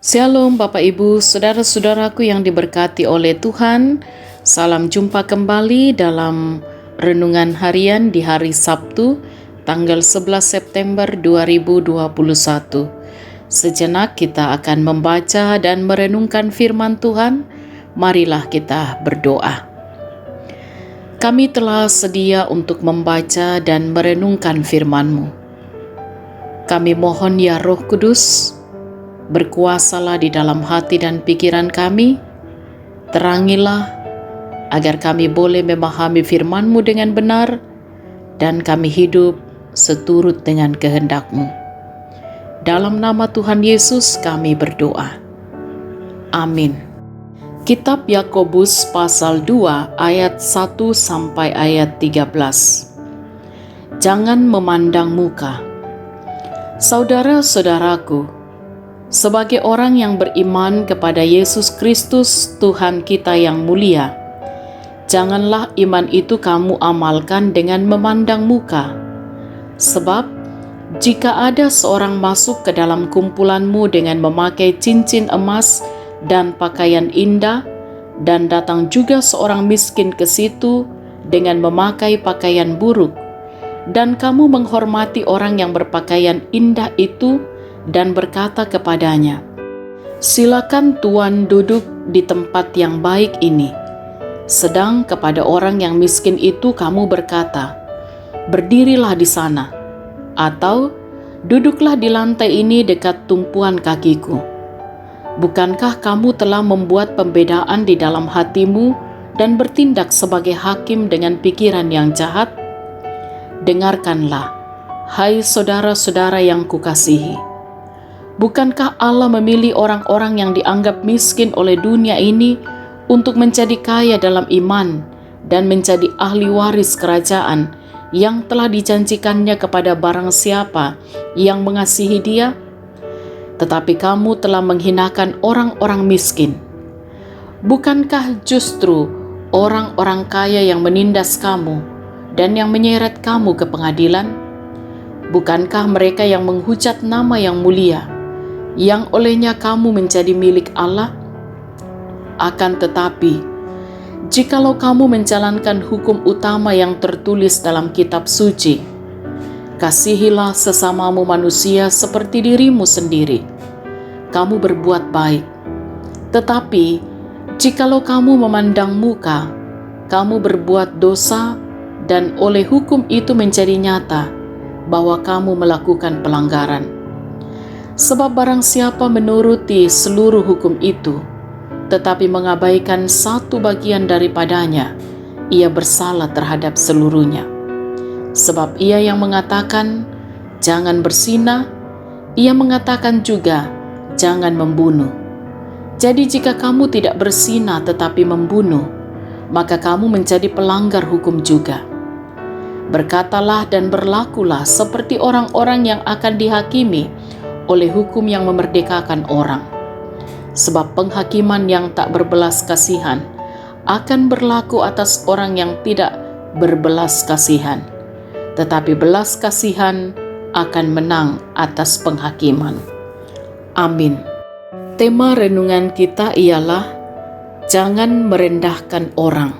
Shalom Bapak Ibu, saudara-saudaraku yang diberkati oleh Tuhan. Salam jumpa kembali dalam renungan harian di hari Sabtu, tanggal 11 September 2021. Sejenak kita akan membaca dan merenungkan firman Tuhan. Marilah kita berdoa. Kami telah sedia untuk membaca dan merenungkan firman-Mu. Kami mohon ya Roh Kudus, berkuasalah di dalam hati dan pikiran kami, terangilah agar kami boleh memahami firman-Mu dengan benar dan kami hidup seturut dengan kehendak-Mu. Dalam nama Tuhan Yesus kami berdoa. Amin. Kitab Yakobus pasal 2 ayat 1 sampai ayat 13. Jangan memandang muka. Saudara-saudaraku, sebagai orang yang beriman kepada Yesus Kristus Tuhan kita yang mulia, janganlah iman itu kamu amalkan dengan memandang muka. Sebab, jika ada seorang masuk ke dalam kumpulanmu dengan memakai cincin emas dan pakaian indah, dan datang juga seorang miskin ke situ dengan memakai pakaian buruk, dan kamu menghormati orang yang berpakaian indah itu, dan berkata kepadanya, "Silakan Tuan duduk di tempat yang baik ini." Sedang kepada orang yang miskin itu kamu berkata, "Berdirilah di sana," atau "Duduklah di lantai ini dekat tumpuan kakiku." Bukankah kamu telah membuat pembedaan di dalam hatimu dan bertindak sebagai hakim dengan pikiran yang jahat? Dengarkanlah, hai saudara-saudara yang kukasihi. Bukankah Allah memilih orang-orang yang dianggap miskin oleh dunia ini untuk menjadi kaya dalam iman dan menjadi ahli waris kerajaan yang telah dijanjikannya kepada barang siapa yang mengasihi Dia? Tetapi kamu telah menghinakan orang-orang miskin. Bukankah justru orang-orang kaya yang menindas kamu dan yang menyeret kamu ke pengadilan? Bukankah mereka yang menghujat nama yang mulia, yang olehnya kamu menjadi milik Allah? Akan tetapi, jikalau kamu menjalankan hukum utama yang tertulis dalam kitab suci, kasihilah sesamamu manusia seperti dirimu sendiri, kamu berbuat baik. Tetapi, jikalau kamu memandang muka, kamu berbuat dosa, dan oleh hukum itu menjadi nyata bahwa kamu melakukan pelanggaran. Sebab barang siapa menuruti seluruh hukum itu, tetapi mengabaikan satu bagian daripadanya, ia bersalah terhadap seluruhnya. Sebab ia yang mengatakan, "Jangan berzina," ia mengatakan juga, "Jangan membunuh." Jadi jika kamu tidak berzina tetapi membunuh, maka kamu menjadi pelanggar hukum juga. Berkatalah dan berlakulah seperti orang-orang yang akan dihakimi oleh hukum yang memerdekakan orang. Sebab penghakiman yang tak berbelas kasihan akan berlaku atas orang yang tidak berbelas kasihan, tetapi belas kasihan akan menang atas penghakiman. Amin. Tema renungan kita ialah jangan merendahkan orang.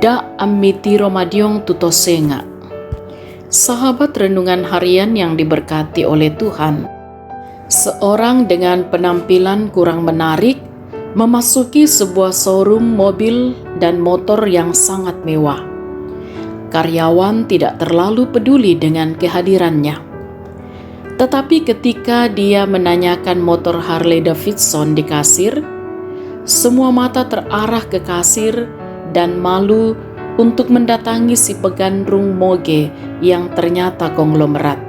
Da ammiti romadiong tutosenga. Sahabat renungan harian yang diberkati oleh Tuhan, seorang dengan penampilan kurang menarik memasuki sebuah showroom mobil dan motor yang sangat mewah. Karyawan tidak terlalu peduli dengan kehadirannya. Tetapi ketika dia menanyakan motor Harley Davidson di kasir, semua mata terarah ke kasir dan malu untuk mendatangi si pegandrung moge yang ternyata konglomerat.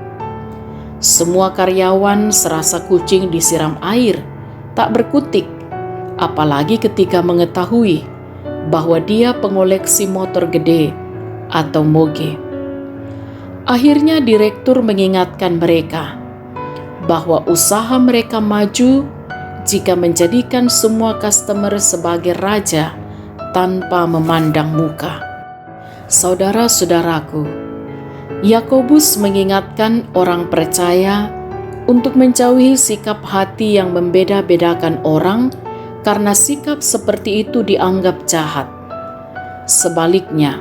Semua karyawan serasa kucing disiram air, tak berkutik, apalagi ketika mengetahui bahwa dia pengoleksi motor gede atau moge. Akhirnya direktur mengingatkan mereka bahwa usaha mereka maju jika menjadikan semua customer sebagai raja tanpa memandang muka. Saudara-saudaraku, Yakobus mengingatkan orang percaya untuk menjauhi sikap hati yang membeda-bedakan orang karena sikap seperti itu dianggap jahat. Sebaliknya,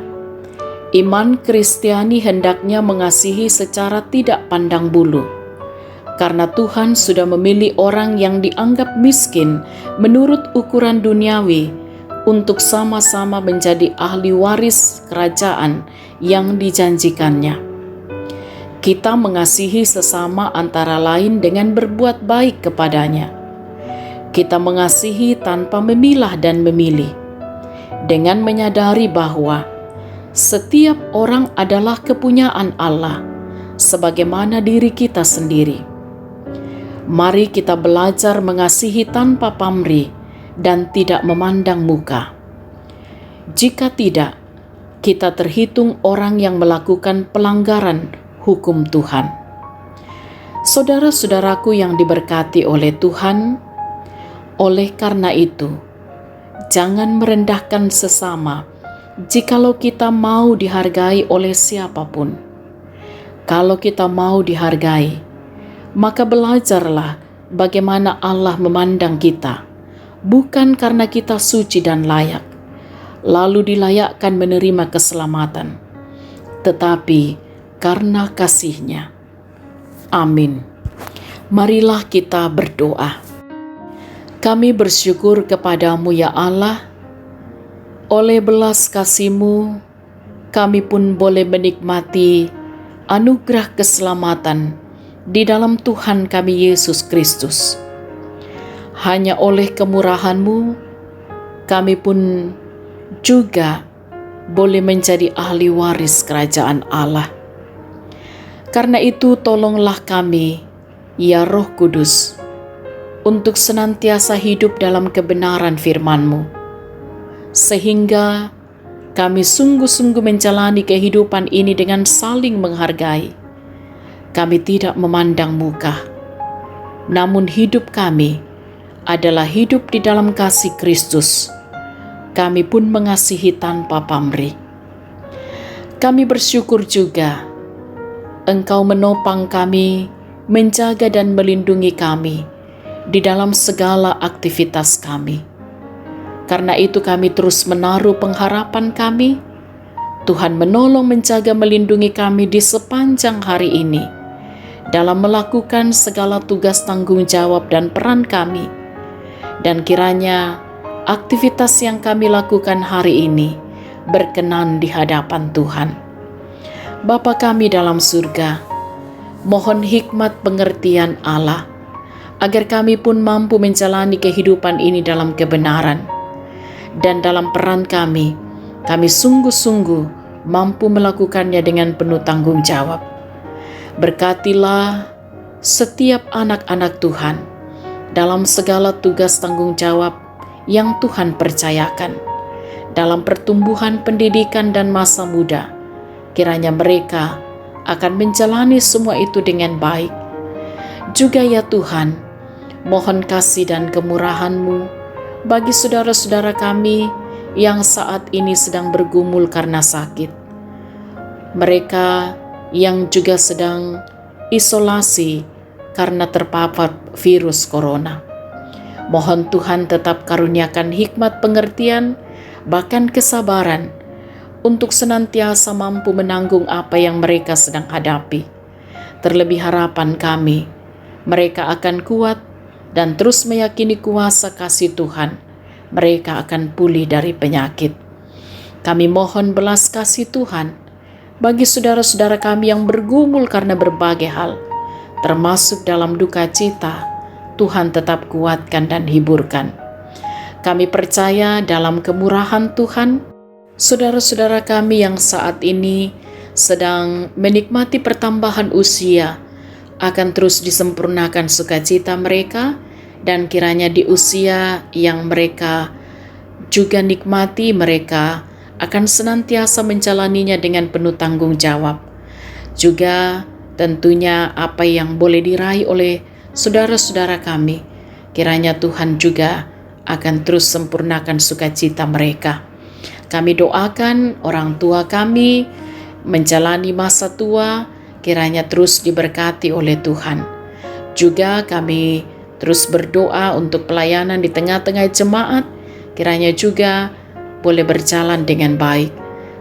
iman Kristiani hendaknya mengasihi secara tidak pandang bulu, karena Tuhan sudah memilih orang yang dianggap miskin menurut ukuran duniawi untuk sama-sama menjadi ahli waris kerajaan yang dijanjikannya. Kita mengasihi sesama antara lain dengan berbuat baik kepadanya. Kita mengasihi tanpa memilah dan memilih, dengan menyadari bahwa setiap orang adalah kepunyaan Allah, sebagaimana diri kita sendiri. Mari kita belajar mengasihi tanpa pamrih dan tidak memandang muka. Jika tidak, kita terhitung orang yang melakukan pelanggaran hukum Tuhan. Saudara-saudaraku yang diberkati oleh Tuhan, oleh karena itu, jangan merendahkan sesama jikalau kita mau dihargai oleh siapapun. Kalau kita mau dihargai, maka belajarlah bagaimana Allah memandang kita, bukan karena kita suci dan layak, lalu dilayakkan menerima keselamatan, tetapi karena kasih-Nya. Amin. Marilah kita berdoa. Kami bersyukur kepadamu ya Allah, oleh belas kasih-Mu, kami pun boleh menikmati anugerah keselamatan di dalam Tuhan kami Yesus Kristus. Hanya oleh kemurahan-Mu, kami pun juga boleh menjadi ahli waris kerajaan Allah. Karena itu tolonglah kami, ya Roh Kudus, untuk senantiasa hidup dalam kebenaran firman-Mu, sehingga kami sungguh-sungguh menjalani kehidupan ini dengan saling menghargai. Kami tidak memandang muka, namun hidup kami adalah hidup di dalam kasih Kristus. Kami pun mengasihi tanpa pamrih. Kami bersyukur juga Engkau menopang kami, menjaga dan melindungi kami di dalam segala aktivitas kami. Karena itu kami terus menaruh pengharapan kami. Tuhan menolong, menjaga, melindungi kami di sepanjang hari ini dalam melakukan segala tugas tanggung jawab dan peran kami. Dan kiranya aktivitas yang kami lakukan hari ini berkenan di hadapan Tuhan. Bapa kami dalam surga, mohon hikmat pengertian Allah, agar kami pun mampu menjalani kehidupan ini dalam kebenaran. Dan dalam peran kami sungguh-sungguh mampu melakukannya dengan penuh tanggung jawab. Berkatilah setiap anak-anak Tuhan dalam segala tugas tanggung jawab yang Tuhan percayakan, dalam pertumbuhan pendidikan dan masa muda. Kiranya mereka akan menjalani semua itu dengan baik. Juga ya Tuhan, mohon kasih dan kemurahan-Mu bagi saudara-saudara kami yang saat ini sedang bergumul karena sakit. Mereka yang juga sedang isolasi karena terpapar virus corona. Mohon Tuhan tetap karuniakan hikmat pengertian, bahkan kesabaran, untuk senantiasa mampu menanggung apa yang mereka sedang hadapi. Terlebih harapan kami, mereka akan kuat dan terus meyakini kuasa kasih Tuhan. Mereka akan pulih dari penyakit. Kami mohon belas kasih Tuhan bagi saudara-saudara kami yang bergumul karena berbagai hal, termasuk dalam duka cita. Tuhan tetap kuatkan dan hiburkan. Kami percaya dalam kemurahan Tuhan, saudara-saudara kami yang saat ini sedang menikmati pertambahan usia akan terus disempurnakan sukacita mereka, dan kiranya di usia yang mereka juga nikmati, mereka akan senantiasa menjalaninya dengan penuh tanggung jawab. Juga tentunya apa yang boleh diraih oleh saudara-saudara kami, kiranya Tuhan juga akan terus sempurnakan sukacita mereka. Kami doakan orang tua kami menjalani masa tua, kiranya terus diberkati oleh Tuhan. Juga kami terus berdoa untuk pelayanan di tengah-tengah jemaat, kiranya juga boleh berjalan dengan baik.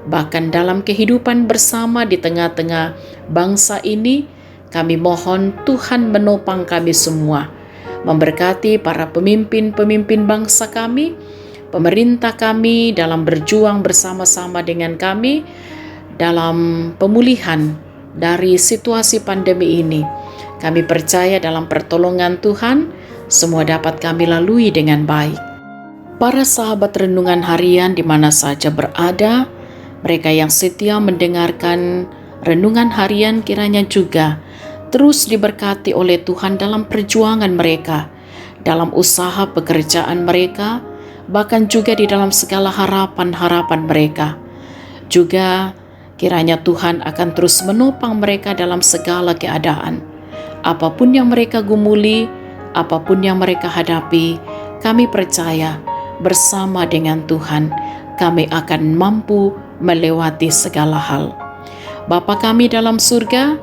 Bahkan dalam kehidupan bersama di tengah-tengah bangsa ini, kami mohon Tuhan menopang kami semua, memberkati para pemimpin-pemimpin bangsa kami, pemerintah kami dalam berjuang bersama-sama dengan kami dalam pemulihan dari situasi pandemi ini. Kami percaya dalam pertolongan Tuhan, semua dapat kami lalui dengan baik. Para sahabat renungan harian di mana saja berada, mereka yang setia mendengarkan renungan harian kiranya juga terus diberkati oleh Tuhan dalam perjuangan mereka, dalam usaha pekerjaan mereka, bahkan juga di dalam segala harapan-harapan mereka. Juga kiranya Tuhan akan terus menopang mereka dalam segala keadaan. Apapun yang mereka gumuli, apapun yang mereka hadapi, kami percaya bersama dengan Tuhan, kami akan mampu melewati segala hal. Bapa kami dalam surga,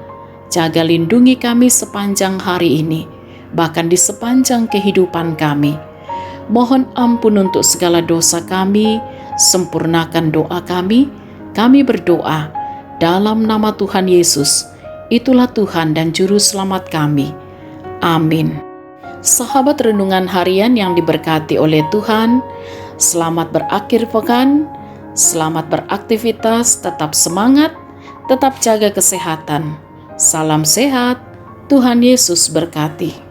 jaga lindungi kami sepanjang hari ini, bahkan di sepanjang kehidupan kami. Mohon ampun untuk segala dosa kami, sempurnakan doa kami berdoa dalam nama Tuhan Yesus. Itulah Tuhan dan Juru Selamat kami. Amin. Sahabat renungan harian yang diberkati oleh Tuhan, selamat berakhir pekan, selamat beraktivitas, tetap semangat, tetap jaga kesehatan. Salam sehat, Tuhan Yesus berkati.